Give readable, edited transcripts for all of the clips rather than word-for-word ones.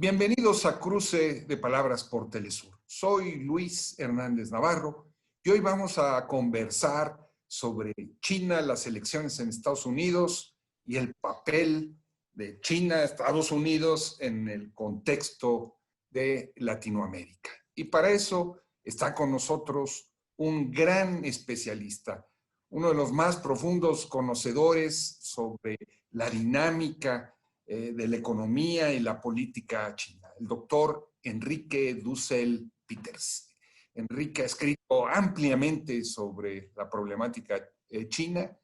Bienvenidos a Cruce de Palabras por Telesur. Soy Luis Hernández Navarro y hoy vamos a conversar sobre China, las elecciones en Estados Unidos y el papel de China, Estados Unidos en el contexto de Latinoamérica. Y para eso está con nosotros un gran especialista, uno de los más profundos conocedores sobre la dinámica de la economía y la política china, el doctor Enrique Dussel-Peters. Enrique ha escrito ampliamente sobre la problemática china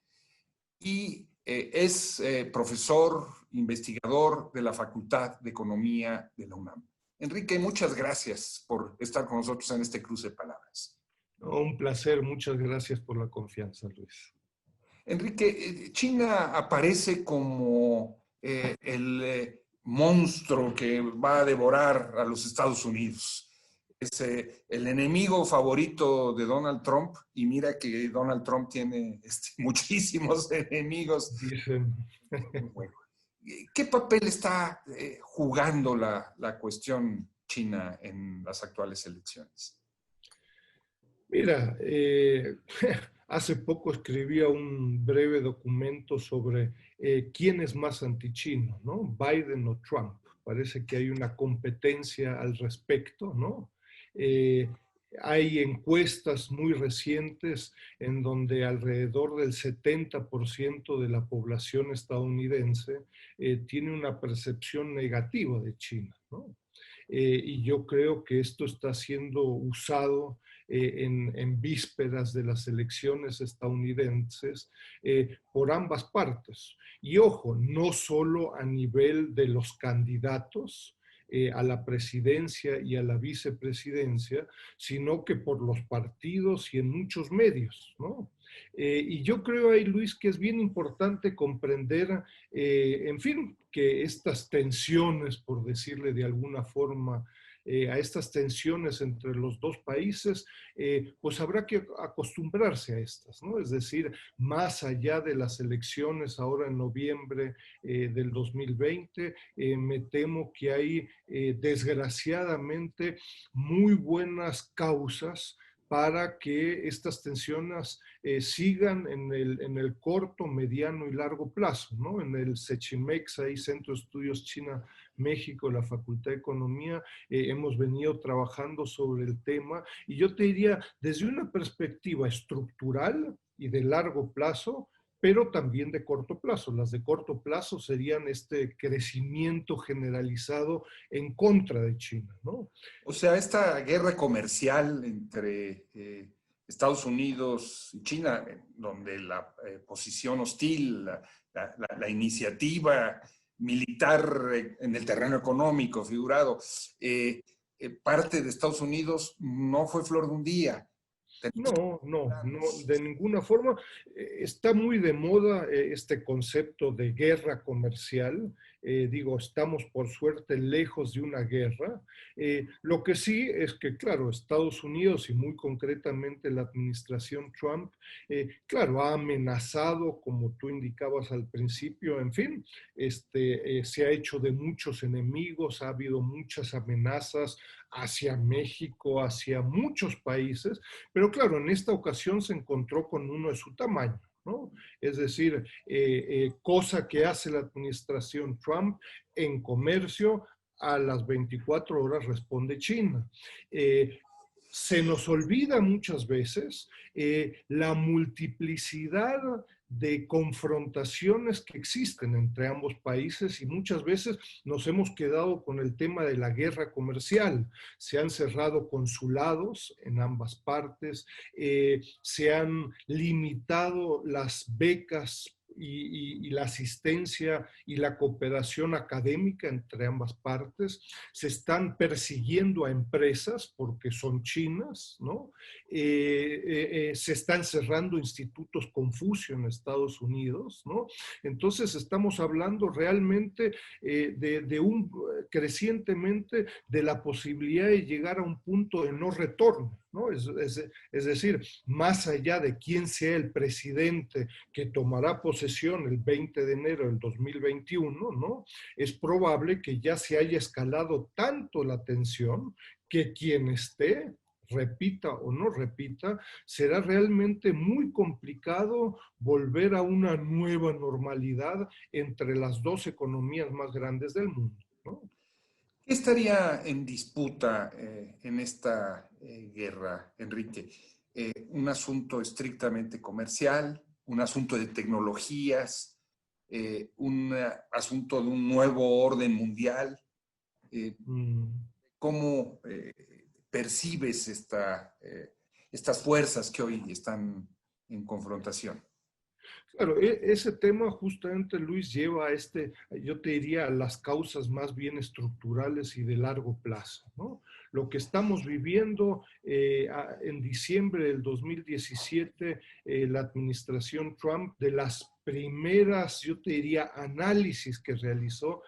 y es profesor, investigador de la Facultad de Economía de la UNAM. Enrique, muchas gracias por estar con nosotros en este cruce de palabras. Un placer, muchas gracias por la confianza, Luis. Enrique, China aparece como el monstruo que va a devorar a los Estados Unidos. Es el enemigo favorito de Donald Trump, y mira que Donald Trump tiene muchísimos enemigos. Bueno, ¿qué papel está jugando la cuestión china en las actuales elecciones? Mira, hace poco escribía un breve documento sobre quién es más antichino, ¿no? Biden o Trump. Parece que hay una competencia al respecto, ¿no? Hay encuestas muy recientes en donde alrededor del 70% de la población estadounidense tiene una percepción negativa de China, ¿no? Y yo creo que esto está siendo usado en vísperas de las elecciones estadounidenses por ambas partes. Y ojo, no solo a nivel de los candidatos a la presidencia y a la vicepresidencia, sino que por los partidos y en muchos medios, ¿no? Y yo creo ahí, Luis, que es bien importante comprender, en fin, que estas tensiones, por decirle de alguna forma, a estas tensiones entre los dos países, pues habrá que acostumbrarse a estas, ¿no? Es decir, más allá de las elecciones ahora en noviembre del 2020, me temo que hay desgraciadamente muy buenas causas para que estas tensiones sigan en el corto, mediano y largo plazo, ¿no? En el CECHIMEX, ahí Centro de Estudios China-México, la Facultad de Economía, hemos venido trabajando sobre el tema y yo te diría desde una perspectiva estructural y de largo plazo, pero también de corto plazo. Las de corto plazo serían este crecimiento generalizado en contra de China, ¿no? O sea, esta guerra comercial entre Estados Unidos y China, donde la posición hostil, la iniciativa militar en el terreno económico figurado, parte de Estados Unidos no fue flor de un día. No, de ninguna forma. Está muy de moda este concepto de guerra comercial. Digo, estamos por suerte lejos de una guerra. Lo que sí es que, claro, Estados Unidos y muy concretamente la administración Trump, claro, ha amenazado, como tú indicabas al principio, en fin, se ha hecho de muchos enemigos, ha habido muchas amenazas hacia México, hacia muchos países, pero claro, en esta ocasión se encontró con uno de su tamaño, ¿no? Es decir, cosa que hace la administración Trump en comercio, a las 24 horas responde China. Se nos olvida muchas veces la multiplicidad de confrontaciones que existen entre ambos países y muchas veces nos hemos quedado con el tema de la guerra comercial. Se han cerrado consulados en ambas partes, se han limitado las becas y la asistencia y la cooperación académica entre ambas partes, se están persiguiendo a empresas porque son chinas, ¿no? Se están cerrando institutos Confucio en Estados Unidos, ¿no? Entonces estamos hablando realmente crecientemente de la posibilidad de llegar a un punto de no retorno, ¿no? Es decir, más allá de quién sea el presidente que tomará posesión el 20 de enero del 2021, ¿no? Es probable que ya se haya escalado tanto la tensión que quien esté, repita o no repita, será realmente muy complicado volver a una nueva normalidad entre las dos economías más grandes del mundo, ¿no? ¿Qué estaría en disputa en esta guerra, Enrique? ¿Un asunto estrictamente comercial, un asunto de tecnologías, un asunto de un nuevo orden mundial? Mm. ¿Cómo percibes estas fuerzas que hoy están en confrontación? Claro, ese tema justamente, Luis, lleva a yo te diría, a las causas más bien estructurales y de largo plazo, ¿no? Lo que estamos viviendo en diciembre del 2017, la administración Trump, de las primeras, yo te diría, análisis que realizó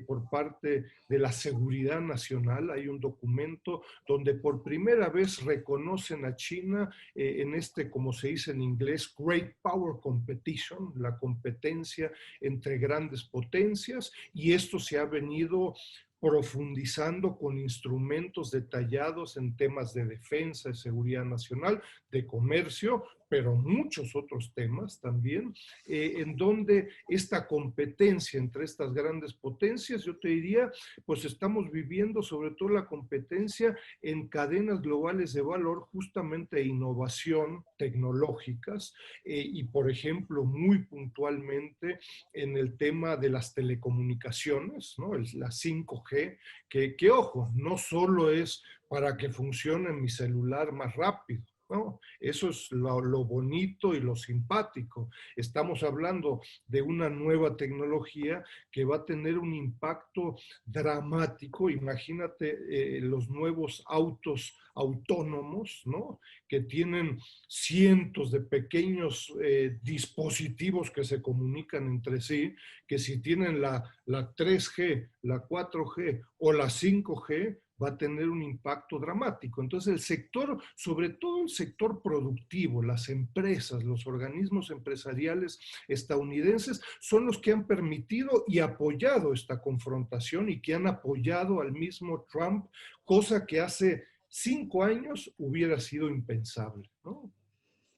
por parte de la seguridad nacional. Hay un documento donde por primera vez reconocen a China en como se dice en inglés, Great Power Competition, la competencia entre grandes potencias, y esto se ha venido profundizando con instrumentos detallados en temas de defensa, de seguridad nacional, de comercio, pero muchos otros temas también, en donde esta competencia entre estas grandes potencias, yo te diría, pues estamos viviendo sobre todo la competencia en cadenas globales de valor, justamente de innovación tecnológicas, y por ejemplo, muy puntualmente en el tema de las telecomunicaciones, ¿no? La 5G, que ojo, no solo es para que funcione mi celular más rápido, ¿no? Eso es lo bonito y lo simpático. Estamos hablando de una nueva tecnología que va a tener un impacto dramático. Imagínate los nuevos autos autónomos, ¿no? Que tienen cientos de pequeños dispositivos que se comunican entre sí, que si tienen la 3G, la 4G o la 5G, va a tener un impacto dramático. Entonces el sector, sobre todo el sector productivo, las empresas, los organismos empresariales estadounidenses son los que han permitido y apoyado esta confrontación y que han apoyado al mismo Trump, cosa que hace 5 años hubiera sido impensable, ¿no?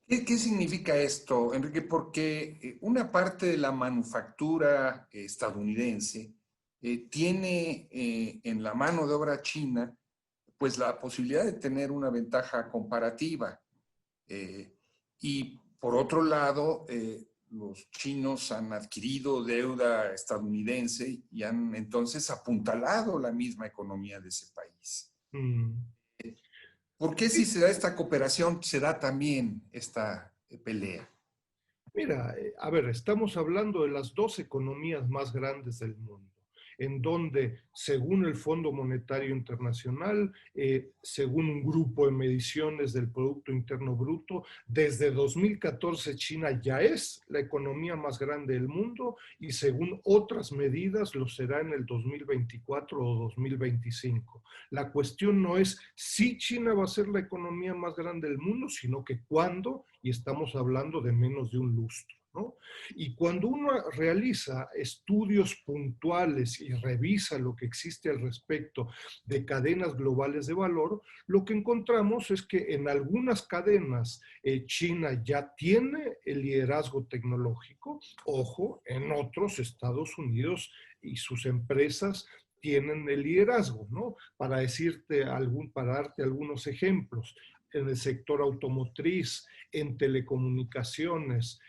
¿Qué significa esto, Enrique? Porque una parte de la manufactura estadounidense tiene en la mano de obra china pues la posibilidad de tener una ventaja comparativa. Y por otro lado, los chinos han adquirido deuda estadounidense y han entonces apuntalado la misma economía de ese país. Mm. ¿Por qué si se da esta cooperación, se da también esta pelea? Mira, a ver, estamos hablando de las dos economías más grandes del mundo, en donde, según el Fondo Monetario Internacional, según un grupo de mediciones del Producto Interno Bruto, desde 2014 China ya es la economía más grande del mundo y según otras medidas lo será en el 2024 o 2025. La cuestión no es si China va a ser la economía más grande del mundo, sino que cuándo, y estamos hablando de menos de un lustro, ¿no? Y cuando uno realiza estudios puntuales y revisa lo que existe al respecto de cadenas globales de valor, lo que encontramos es que en algunas cadenas China ya tiene el liderazgo tecnológico, ojo, en otros Estados Unidos y sus empresas tienen el liderazgo, ¿no? Para darte algunos ejemplos, en el sector automotriz, en telecomunicaciones,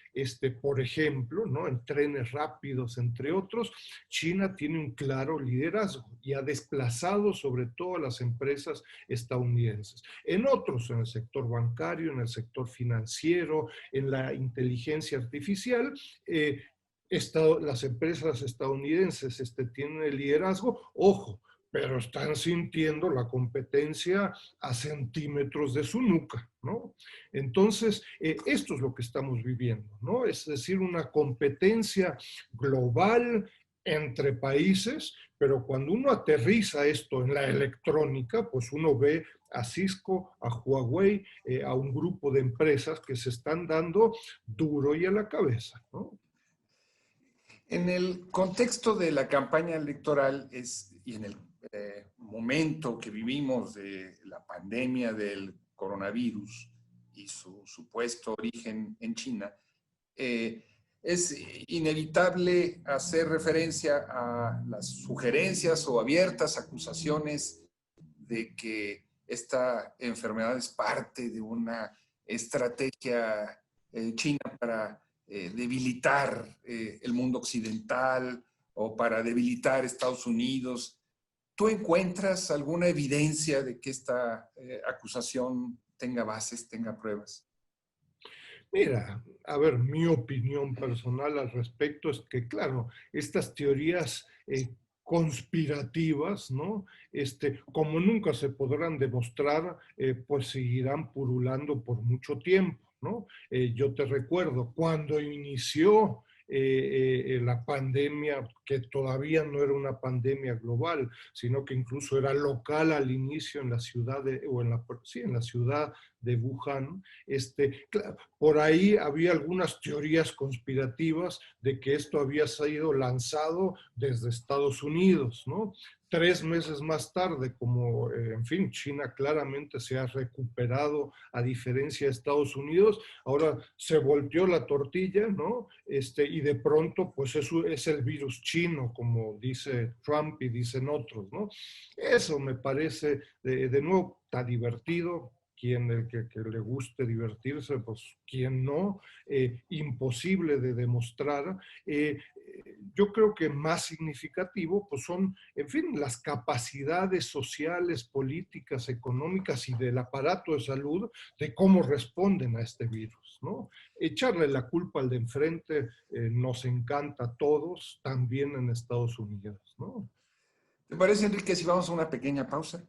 por ejemplo, ¿no? En trenes rápidos, entre otros, China tiene un claro liderazgo y ha desplazado sobre todo a las empresas estadounidenses. En otros, en el sector bancario, en el sector financiero, en la inteligencia artificial, las empresas estadounidenses tienen el liderazgo, ojo, pero están sintiendo la competencia a centímetros de su nuca, ¿no? Entonces, esto es lo que estamos viviendo, ¿no? Es decir, una competencia global entre países, pero cuando uno aterriza esto en la electrónica, pues uno ve a Cisco, a Huawei, a un grupo de empresas que se están dando duro y a la cabeza, ¿no? En el contexto de la campaña electoral y en el momento que vivimos de la pandemia del coronavirus y su supuesto origen en China, eh, es inevitable hacer referencia a las sugerencias o abiertas acusaciones de que esta enfermedad es parte de una estrategia china para debilitar el mundo occidental o para debilitar Estados Unidos. ¿Tú encuentras alguna evidencia de que esta acusación tenga bases, tenga pruebas? Mira, a ver, mi opinión personal al respecto es que, claro, estas teorías conspirativas, ¿no? Como nunca se podrán demostrar, pues seguirán purulando por mucho tiempo, ¿no? Yo te recuerdo, cuando inició la pandemia, que todavía no era una pandemia global, sino que incluso era local al inicio en la ciudad sí, en la ciudad de Wuhan, por ahí había algunas teorías conspirativas de que esto había sido lanzado desde Estados Unidos, ¿no? 3 meses más tarde, como, en fin, China claramente se ha recuperado a diferencia de Estados Unidos, ahora se volteó la tortilla, ¿no? Y de pronto, pues eso es el virus chino, como dice Trump y dicen otros, ¿no? Eso me parece, de nuevo, está divertido, quien que le guste divertirse, pues quien no, imposible de demostrar. Yo creo que más significativo pues son, en fin, las capacidades sociales, políticas, económicas y del aparato de salud de cómo responden a este virus, ¿no? Echarle la culpa al de enfrente nos encanta a todos, también en Estados Unidos, ¿no? ¿Te parece, Enrique, si vamos a una pequeña pausa?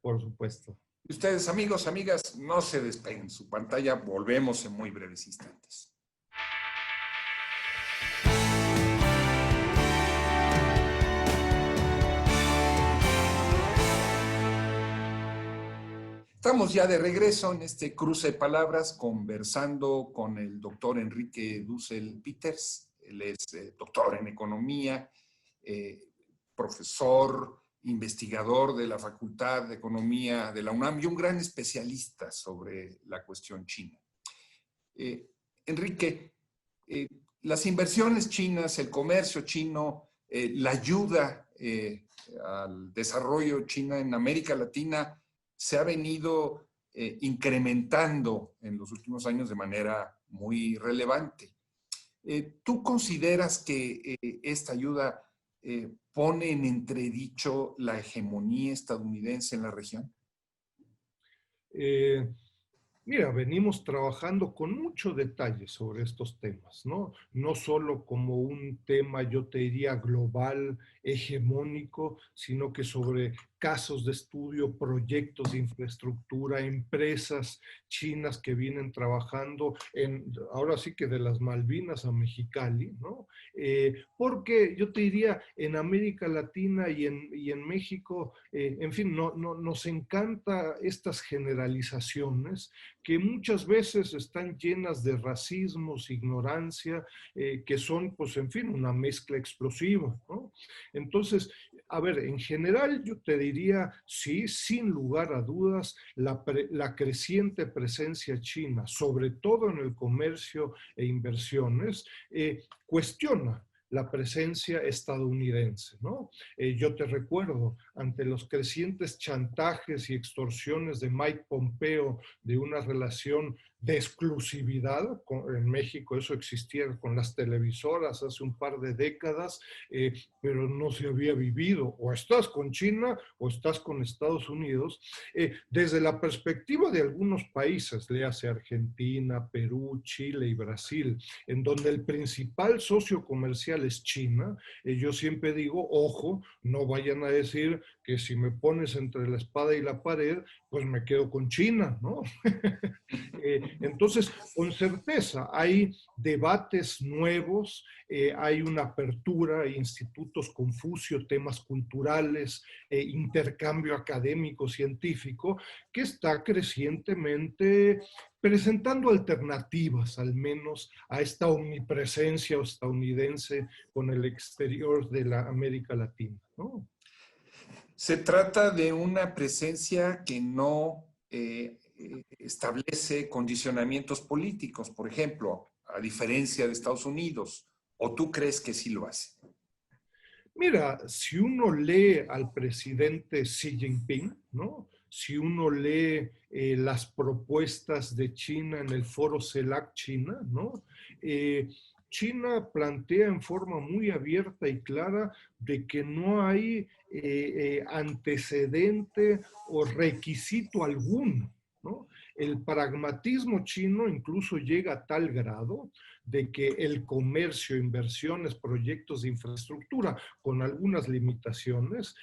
Por supuesto. Y ustedes, amigos, amigas, no se despeguen su pantalla, volvemos en muy breves instantes. Estamos ya de regreso en este cruce de palabras conversando con el doctor Enrique Dussel Peters. Él es doctor en economía, profesor, investigador de la Facultad de Economía de la UNAM y un gran especialista sobre la cuestión china. Enrique, las inversiones chinas, el comercio chino, la ayuda al desarrollo china en América Latina se ha venido incrementando en los últimos años de manera muy relevante. ¿Tú consideras que esta ayuda pone en entredicho la hegemonía estadounidense en la región? Eh, Mira, venimos trabajando con mucho detalle sobre estos temas, ¿no? No solo como un tema, yo te diría, global, hegemónico, sino que sobre casos de estudio, proyectos de infraestructura, empresas chinas que vienen trabajando ahora sí que de las Malvinas a Mexicali, ¿no? Porque yo te diría, en América Latina y en México, en fin, nos encanta estas generalizaciones que muchas veces están llenas de racismos, ignorancia, que son, pues, en fin, una mezcla explosiva, ¿no? Entonces, a ver, en general yo te diría, sí, sin lugar a dudas, la creciente presencia china, sobre todo en el comercio e inversiones, cuestiona la presencia estadounidense, ¿no? Yo te recuerdo, ante los crecientes chantajes y extorsiones de Mike Pompeo de una relación de exclusividad, en México eso existía con las televisoras hace un par de décadas, pero no se había vivido, o estás con China o estás con Estados Unidos, desde la perspectiva de algunos países, le hace Argentina, Perú, Chile y Brasil, en donde el principal socio comercial es China, yo siempre digo, ojo, no vayan a decir que si me pones entre la espada y la pared, pues me quedo con China, ¿no? Entonces, con certeza, hay debates nuevos, hay una apertura, institutos Confucio, temas culturales, intercambio académico, científico, que está crecientemente presentando alternativas, al menos, a esta omnipresencia estadounidense con el exterior de la América Latina, ¿no? Se trata de una presencia que no establece condicionamientos políticos, por ejemplo, a diferencia de Estados Unidos. ¿O tú crees que sí lo hace? Mira, si uno lee al presidente Xi Jinping, ¿no? Si uno lee las propuestas de China en el foro CELAC China, ¿no? China plantea en forma muy abierta y clara de que no hay antecedente o requisito alguno, ¿no? El pragmatismo chino incluso llega a tal grado de que el comercio, inversiones, proyectos de infraestructura, con algunas limitaciones,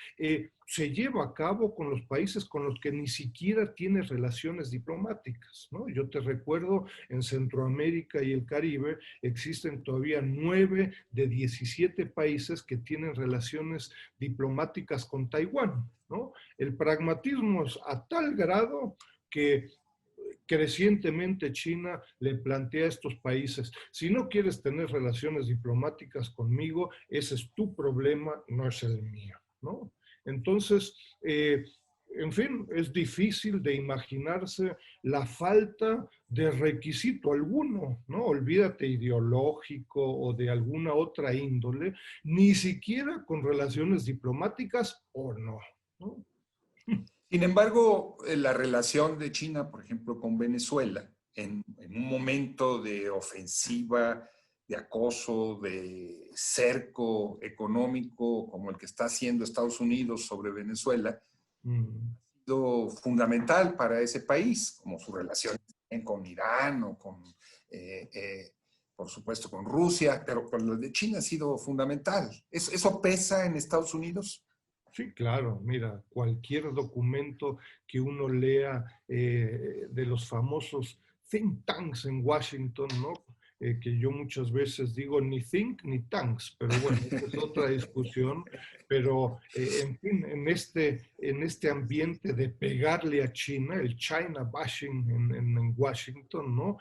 se lleva a cabo con los países con los que ni siquiera tiene relaciones diplomáticas, ¿no? Yo te recuerdo, en Centroamérica y el Caribe existen todavía 9 de 17 países que tienen relaciones diplomáticas con Taiwán, ¿no? El pragmatismo es a tal grado que crecientemente China le plantea a estos países, si no quieres tener relaciones diplomáticas conmigo, ese es tu problema, no es el mío, ¿no? Entonces, en fin, es difícil de imaginarse la falta de requisito alguno, ¿no? Olvídate ideológico o de alguna otra índole, ni siquiera con relaciones diplomáticas o no, ¿no? Sin embargo, la relación de China, por ejemplo, con Venezuela, en un momento de ofensiva, de acoso, de cerco económico, como el que está haciendo Estados Unidos sobre Venezuela, Mm. ha sido fundamental para ese país, como su relación con Irán o con, por supuesto, con Rusia, pero con lo de China ha sido fundamental. ¿Eso pesa en Estados Unidos? Sí, claro, mira, cualquier documento que uno lea de los famosos think tanks en Washington, ¿no? Que yo muchas veces digo ni think ni tanks, pero bueno, esa es otra discusión, pero en fin, en este ambiente de pegarle a China, el China bashing en Washington, ¿no?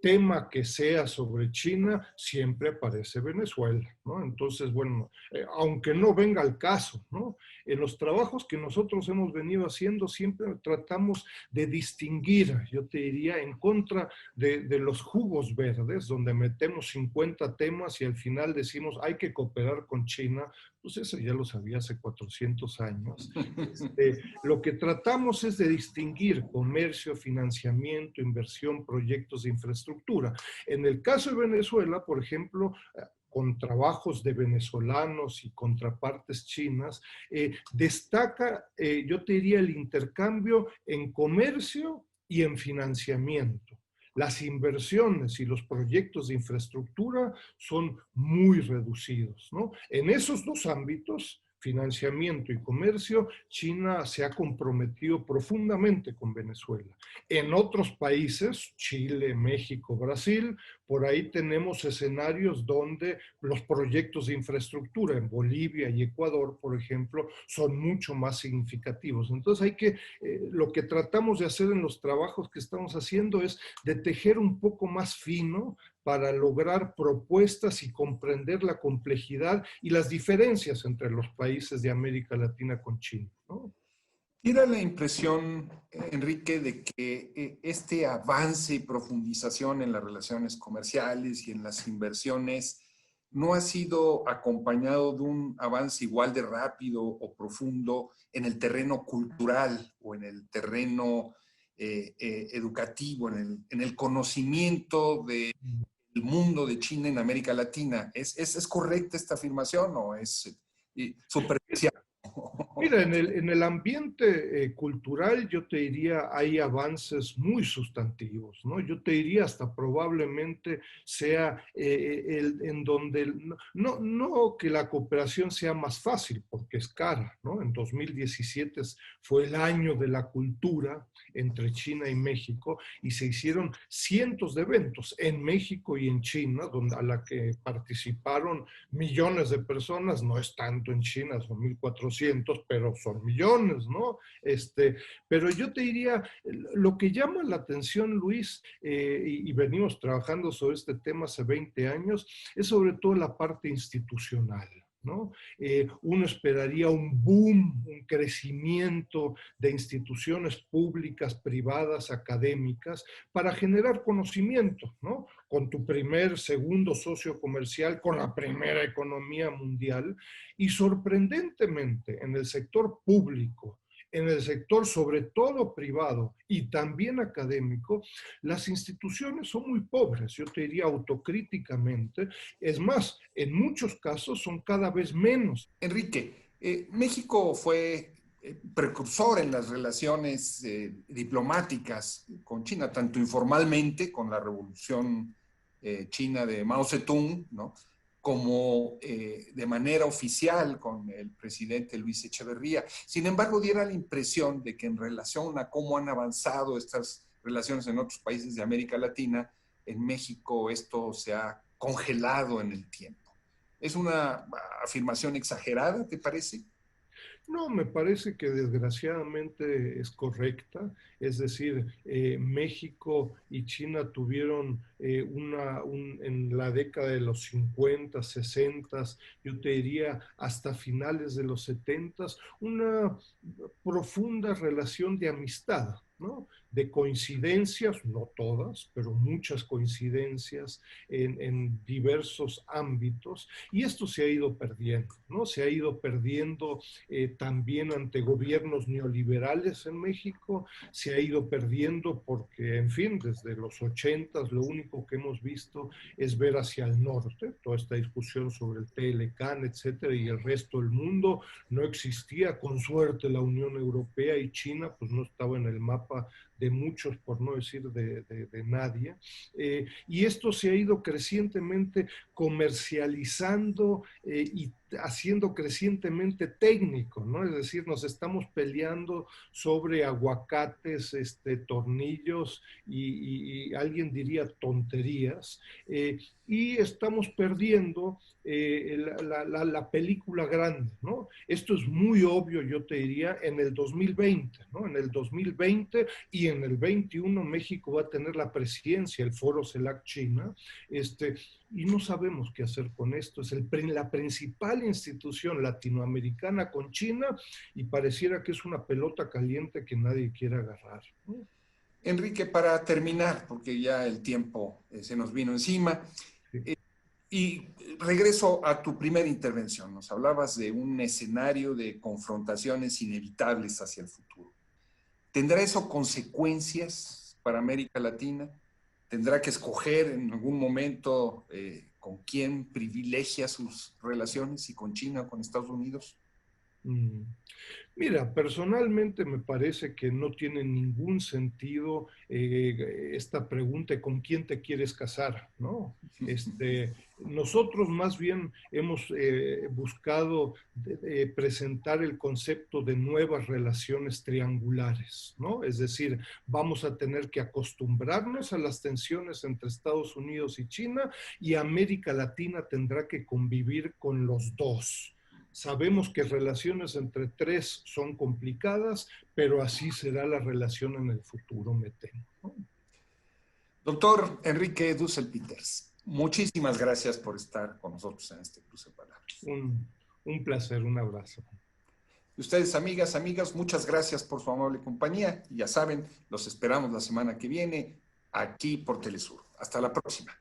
Tema que sea sobre China, siempre aparece Venezuela, ¿no? Entonces, bueno, aunque no venga al caso, ¿no? En los trabajos que nosotros hemos venido haciendo, siempre tratamos de distinguir, yo te diría, en contra de los jugos verdes, donde metemos 50 temas y al final decimos, hay que cooperar con China, pues eso ya lo sabía hace 400 años. Lo que tratamos es de distinguir comercio, financiamiento, inversión, proyectos de infraestructura. En el caso de Venezuela, por ejemplo, con trabajos de venezolanos y contrapartes chinas, destaca, yo te diría, el intercambio en comercio y en financiamiento. Las inversiones y los proyectos de infraestructura son muy reducidos, ¿no? En esos dos ámbitos, financiamiento y comercio, China se ha comprometido profundamente con Venezuela. En otros países, Chile, México, Brasil, por ahí tenemos escenarios donde los proyectos de infraestructura en Bolivia y Ecuador, por ejemplo, son mucho más significativos. Entonces lo que tratamos de hacer en los trabajos que estamos haciendo es de tejer un poco más fino para lograr propuestas y comprender la complejidad y las diferencias entre los países de América Latina con China, ¿no? Era la impresión, Enrique, de que este avance y profundización en las relaciones comerciales y en las inversiones no ha sido acompañado de un avance igual de rápido o profundo en el terreno cultural o en el terreno educativo, en el conocimiento del mundo de China en América Latina. ¿Es correcta esta afirmación o es superficial? Mira, en el ambiente cultural yo te diría hay avances muy sustantivos, ¿no? Yo te diría hasta probablemente sea en donde, no que la cooperación sea más fácil, porque es cara, ¿no? En 2017 fue el año de la cultura entre China y México y se hicieron cientos de eventos en México y en China, donde, a la que participaron millones de personas, no es tanto en China, son 1.400, pero son millones, ¿no? Pero yo te diría, lo que llama la atención, Luis, y venimos trabajando sobre este tema hace 20 años, es sobre todo la parte institucional. ¿No? Uno esperaría un boom, un crecimiento de instituciones públicas, privadas, académicas, para generar conocimiento, ¿no? Con tu primer, segundo socio comercial, con la primera economía mundial, y sorprendentemente en el sector público, en el sector sobre todo privado y también académico, las instituciones son muy pobres, yo te diría autocríticamente. Es más, en muchos casos son cada vez menos. Enrique, México fue precursor en las relaciones diplomáticas con China, tanto informalmente con la revolución china de Mao Zedong, ¿no? Como de manera oficial con el presidente Luis Echeverría. Sin embargo, diera la impresión de que en relación a cómo han avanzado estas relaciones en otros países de América Latina, en México esto se ha congelado en el tiempo. ¿Es una afirmación exagerada, te parece? No, me parece que desgraciadamente es correcta. Es decir, México y China tuvieron en la década de los 50, 60, yo te diría hasta finales de los 70, una profunda relación de amistad, ¿no? De coincidencias, no todas, pero muchas coincidencias en diversos ámbitos, y esto se ha ido perdiendo, ¿no? Se ha ido perdiendo también ante gobiernos neoliberales en México, se ha ido perdiendo porque, en fin, desde los 80 lo único que hemos visto es ver hacia el norte, toda esta discusión sobre el TLCAN, etcétera, y el resto del mundo no existía. Con suerte la Unión Europea y China pues no estaba en el mapa de muchos, por no decir de nadie, y esto se ha ido crecientemente comercializando y haciendo crecientemente técnico, ¿no? Es decir, nos estamos peleando sobre aguacates, tornillos y alguien diría tonterías, y estamos perdiendo la película grande, ¿no? Esto es muy obvio, yo te diría, en el 2020, ¿no? En el 2020 y en el 21 México va a tener la presidencia, el Foro CELAC China, y no sabemos qué hacer con esto. Es la principal institución latinoamericana con China y pareciera que es una pelota caliente que nadie quiere agarrar, ¿no? Enrique, para terminar, porque ya el tiempo se nos vino encima, Sí. y regreso a tu primera intervención. Nos hablabas de un escenario de confrontaciones inevitables hacia el futuro. ¿Tendrá eso consecuencias para América Latina? ¿Tendrá que escoger en algún momento con quién privilegia sus relaciones, si con China o con Estados Unidos? Mm. Mira, personalmente me parece que no tiene ningún sentido esta pregunta, ¿con quién te quieres casar? ¿No? Nosotros más bien hemos buscado presentar el concepto de nuevas relaciones triangulares, ¿no? Es decir, vamos a tener que acostumbrarnos a las tensiones entre Estados Unidos y China, y América Latina tendrá que convivir con los dos. Sabemos que relaciones entre tres son complicadas, pero así será la relación en el futuro, me temo, ¿no? Doctor Enrique Dussel Peters, muchísimas gracias por estar con nosotros en este Cruce de Palabras. Un placer, un abrazo. Y ustedes, amigas, amigos, muchas gracias por su amable compañía. Y ya saben, los esperamos la semana que viene aquí por Telesur. Hasta la próxima.